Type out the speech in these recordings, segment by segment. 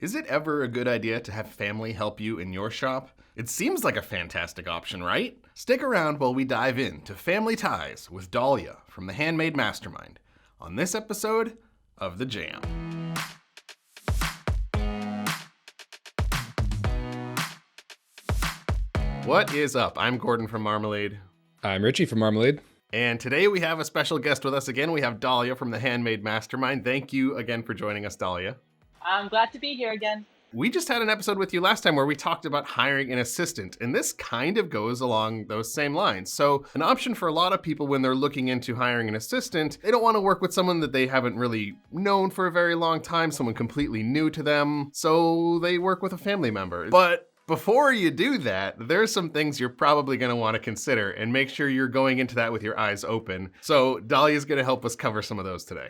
Is it ever a good idea to have family help you in your shop? It seems like a fantastic option, right? Stick around while we dive into family ties with Dalia from the Handmade Mastermind on this episode of The Jam. What is up? I'm Gordon from Marmalade. I'm Richie from Marmalade. And today we have a special guest with us again. We have Dalia from the Handmade Mastermind. Thank you again for joining us, Dalia. I'm glad to be here again. We just had an episode with you last time where we talked about hiring an assistant, and this kind of goes along those same lines. So an option for a lot of people when they're looking into hiring an assistant, they don't want to work with someone that they haven't really known for a very long time, someone completely new to them, so they work with a family member. But before you do that, there's some things you're probably going to want to consider, and make sure you're going into that with your eyes open. So Dalia's going to help us cover some of those today.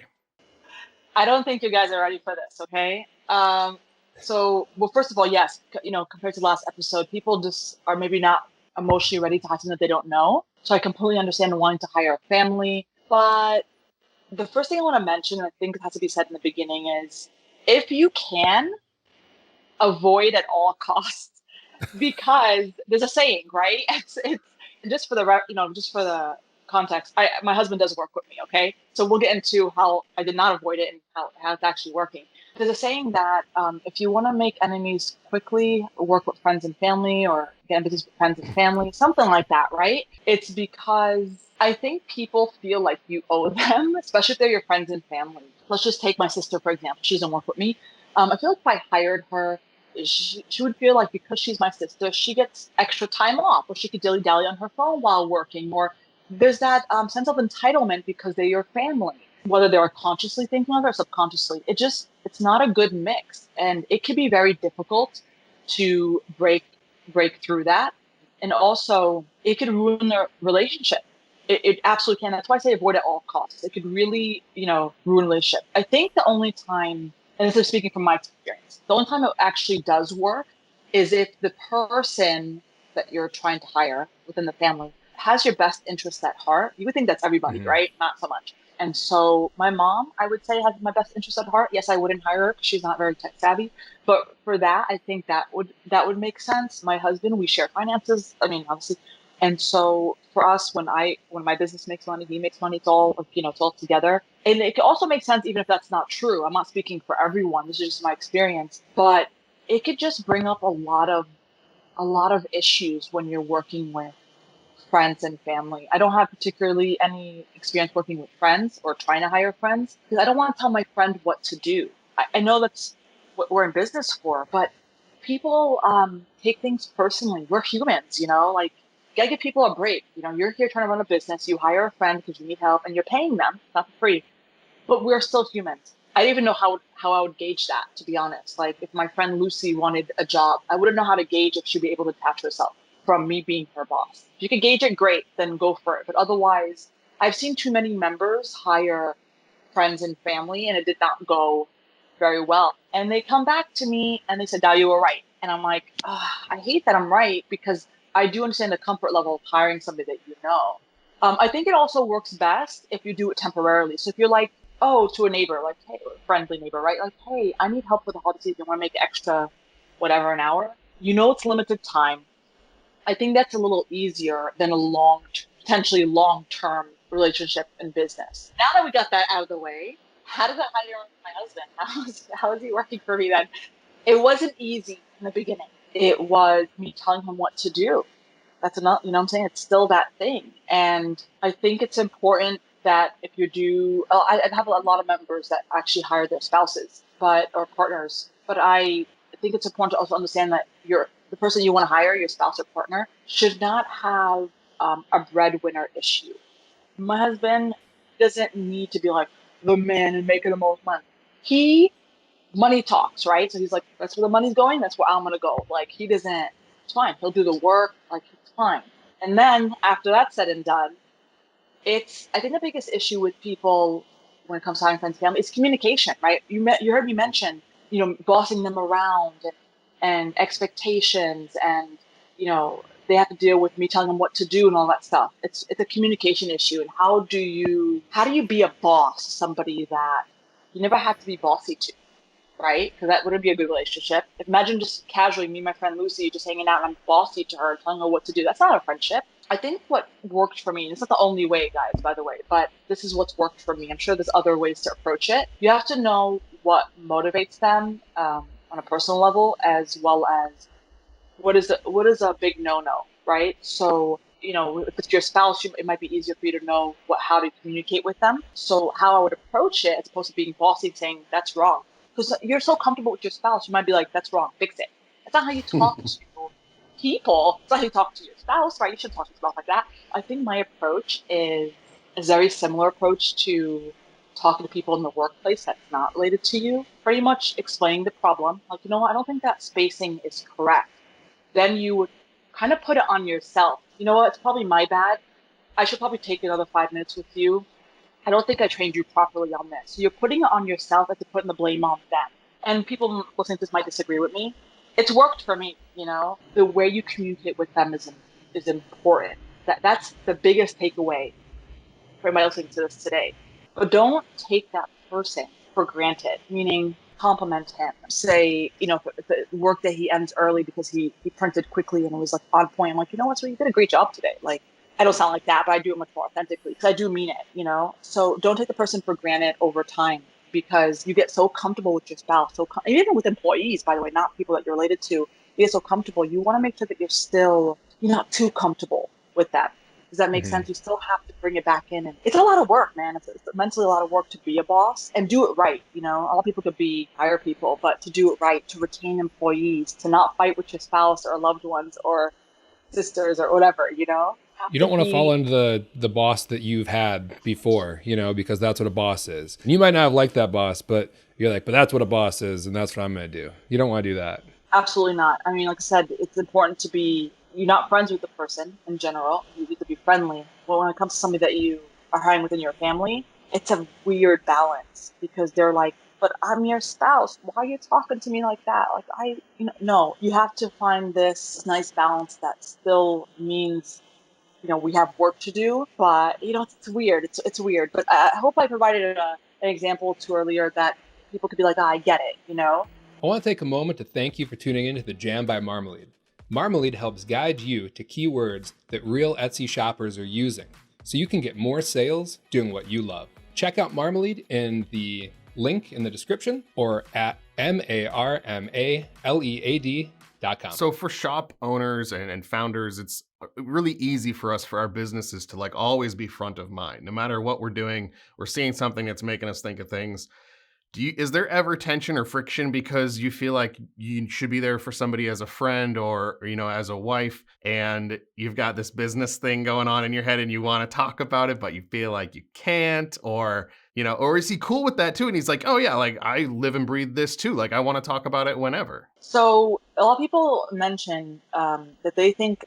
I don't think you guys are ready for this, okay? Well, first of all, yes, compared to the last episode, people just are maybe not emotionally ready to hire someone that they don't know. So I completely understand wanting to hire a family. But the first thing I want to mention, and I think it has to be said in the beginning, is if you can, avoid at all costs, because there's a saying, right? It's just for the context. My husband does work with me, okay? So we'll get into how I did not avoid it and how it's actually working. There's a saying that if you want to make enemies quickly, work with friends and family, or get in business with friends and family, something like that, right? It's because I think people feel like you owe them, especially if they're your friends and family. Let's just take my sister, for example. She doesn't work with me. I feel like if I hired her, she would feel like because she's my sister, she gets extra time off, or she could dilly-dally on her phone while working, or there's that sense of entitlement because they're your family, whether they're consciously thinking of it or subconsciously. It's not a good mix, and it can be very difficult to break through that, and also it could ruin their relationship. It absolutely can. That's why I say avoid at all costs. It could really, ruin a relationship. I think the only time, and this is speaking from my experience, the only time it actually does work is if the person that you're trying to hire within the family has your best interests at heart. You would think that's everybody, right? Not so much. And so my mom, I would say, has my best interests at heart. Yes, I wouldn't hire her because she's not very tech savvy. But for that, I think that would make sense. My husband, we share finances. I mean, obviously. And so for us, when my business makes money, he makes money. It's all it's all together. And it can also make sense even if that's not true. I'm not speaking for everyone. This is just my experience. But it could just bring up a lot of issues when you're working with friends and family. I don't have particularly any experience working with friends or trying to hire friends because I don't want to tell my friend what to do. I know that's what we're in business for, but people take things personally. We're humans, like, you gotta give people a break. You're here trying to run a business. You hire a friend because you need help and you're paying them, not for free, but we're still humans. I didn't even know how I would gauge that, to be honest. Like, if my friend Lucy wanted a job, I wouldn't know how to gauge if she'd be able to detach herself from me being her boss. If you can gauge it, great, then go for it. But otherwise, I've seen too many members hire friends and family, and it did not go very well. And they come back to me and they said, "Dal, you were right." And I'm like, I hate that I'm right, because I do understand the comfort level of hiring somebody that you know. I think it also works best if you do it temporarily. So if you're like, to a neighbor, like, hey, a friendly neighbor, right? Like, hey, I need help with the holiday season. I want to make extra, whatever, an hour. It's limited time. I think that's a little easier than a potentially long-term relationship in business. Now that we got that out of the way, how did I hire my husband? How is he working for me then? It wasn't easy in the beginning. It was me telling him what to do. That's enough, what I'm saying? It's still that thing. And I think it's important that if you do, I have a lot of members that actually hire their spouses, or partners, but I think it's important to also understand that the person you want to hire, your spouse or partner, should not have a breadwinner issue. My husband doesn't need to be like the man and making the most money. Money talks, right? So he's like, that's where the money's going. That's where I'm going to go. Like, it's fine. He'll do the work. Like, it's fine. And then after that's said and done, I think the biggest issue with people when it comes to hiring friends and family is communication, right? You heard me mention, bossing them around and expectations, and, they have to deal with me telling them what to do and all that stuff. It's a communication issue. And how do you be a boss to somebody that you never have to be bossy to? right? Because that wouldn't be a good relationship. Imagine just casually me and my friend Lucy just hanging out and I'm bossy to her, telling her what to do. That's not a friendship. I think what worked for me, and it's not the only way, guys, by the way, but this is what's worked for me. I'm sure there's other ways to approach it. You have to know what motivates them on a personal level, as well as what is a big no-no, right? So, if it's your spouse, it might be easier for you to know how to communicate with them. So how I would approach it, as opposed to being bossy and saying that's wrong, because you're so comfortable with your spouse, you might be like, that's wrong, fix it. That's not how you talk to people. It's not how you talk to your spouse, right? You should talk to your spouse like that. I think my approach is a very similar approach to talking to people in the workplace that's not related to you. Pretty much explaining the problem. Like, I don't think that spacing is correct. Then you would kind of put it on yourself. You know what? It's probably my bad. I should probably take another 5 minutes with you. I don't think I trained you properly on this. So you're putting it on yourself as to putting the blame on them. And people listening to this might disagree with me. It's worked for me, The way you communicate with them is important. That's the biggest takeaway for anybody listening to this today. But don't take that person for granted, meaning compliment him. Say, if the work that he ends early because he printed quickly and it was like on point. I'm like, so you did a great job today. Like, I don't sound like that, but I do it much more authentically because I do mean it, So don't take the person for granted over time, because you get so comfortable with your spouse. Even with employees, by the way, not people that you're related to, you get so comfortable. You want to make sure that you're not too comfortable with them. Does that make sense? You still have to bring it back in. And it's a lot of work, man. It's mentally a lot of work to be a boss and do it right. A lot of people could hire people, but to do it right, to retain employees, to not fight with your spouse or loved ones or sisters or whatever, You don't want to fall into the boss that you've had before, because that's what a boss is. And you might not have liked that boss, but you're like, but that's what a boss is, and that's what I'm going to do. You don't want to do that. Absolutely not. I mean, like I said, it's important to be, you're not friends with the person in general. You need to be friendly. But when it comes to somebody that you are hiring within your family, it's a weird balance, because they're like, but I'm your spouse. Why are you talking to me like that? Like, no, you have to find this nice balance that still means, we have work to do, but it's weird. It's weird, but I hope I provided an example too earlier that people could be like, I get it, I want to take a moment to thank you for tuning in to the Jam by Marmalade. Marmalade helps guide you to keywords that real Etsy shoppers are using, so you can get more sales doing what you love. Check out Marmalade in the link in the description or at marmalead.com. So for shop owners and founders, it's really easy for us, for our businesses, to always be front of mind. No matter what we're doing, we're seeing something that's making us think of things. Is there ever tension or friction because you feel like you should be there for somebody as a friend or as a wife, and you've got this business thing going on in your head and you want to talk about it, but you feel like you can't, or is he cool with that too? And he's like, oh yeah, like I live and breathe this too. Like I want to talk about it whenever. So a lot of people mention that they think,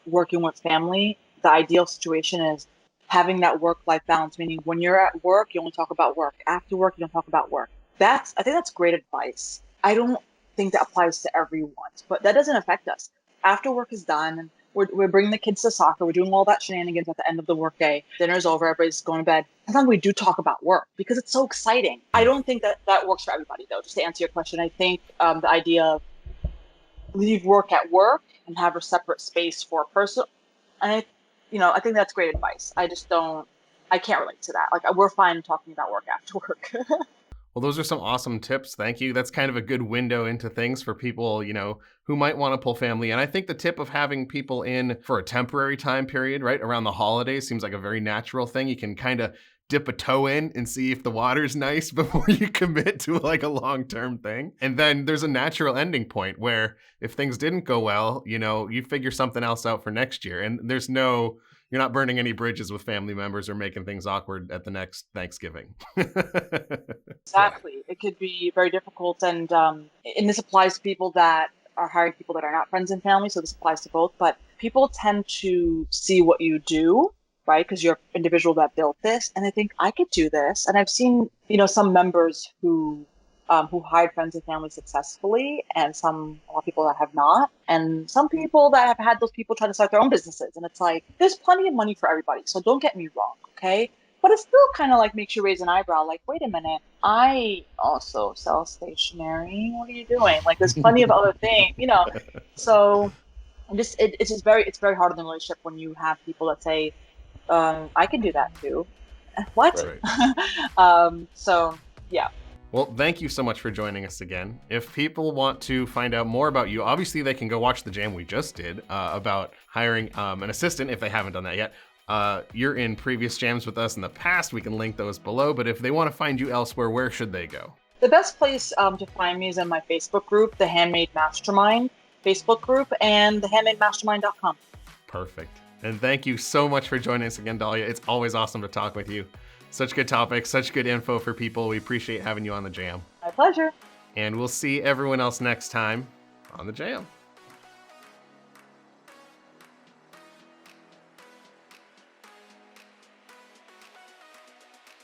working with family, the ideal situation is having that work-life balance, meaning when you're at work, you only talk about work. After work, you don't talk about work. I think that's great advice. I don't think that applies to everyone, but that doesn't affect us. After work is done, we're bringing the kids to soccer, we're doing all that shenanigans at the end of the workday, dinner's over, everybody's going to bed. Sometimes we do talk about work because it's so exciting. I don't think that works for everybody, though. Just to answer your question, I think the idea of leave work at work and have a separate space for personal, and I think that's great advice. I can't relate to that. Like, we're fine talking about work after work. Well, those are some awesome tips. Thank you. That's kind of a good window into things for people, who might want to pull family. And I think the tip of having people in for a temporary time period, right around the holidays, seems like a very natural thing. You can kind of dip a toe in and see if the water's nice before you commit to a long-term thing. And then there's a natural ending point where if things didn't go well, you figure something else out for next year. And you're not burning any bridges with family members or making things awkward at the next Thanksgiving. Exactly. It could be very difficult. And this applies to people that are hiring people that are not friends and family. So this applies to both. But people tend to see what you do, right? Because you're an individual that built this. And I think I could do this. And I've seen, some members who hired friends and family successfully, and a lot of people that have not, and some people that have had those people try to start their own businesses. And it's like, there's plenty of money for everybody. So don't get me wrong, okay? but it still kind of like makes you raise an eyebrow. Like, wait a minute, I also sell stationery. What are you doing? Like, there's plenty of other things, you know. So it's just it's very hard in the relationship when you have people that say, I can do that too. What? Right. So yeah. Well, thank you so much for joining us again. If people want to find out more about you, obviously they can go watch the jam we just did about hiring an assistant if they haven't done that yet. You're in previous jams with us in the past. We can link those below. But if they want to find you elsewhere, where should they go? The best place to find me is in my Facebook group, the Handmade Mastermind Facebook group, and thehandmademastermind.com. Perfect. And thank you so much for joining us again, Dalia. It's always awesome to talk with you. Such good topics, such good info for people. We appreciate having you on the jam. My pleasure. And we'll see everyone else next time on the jam.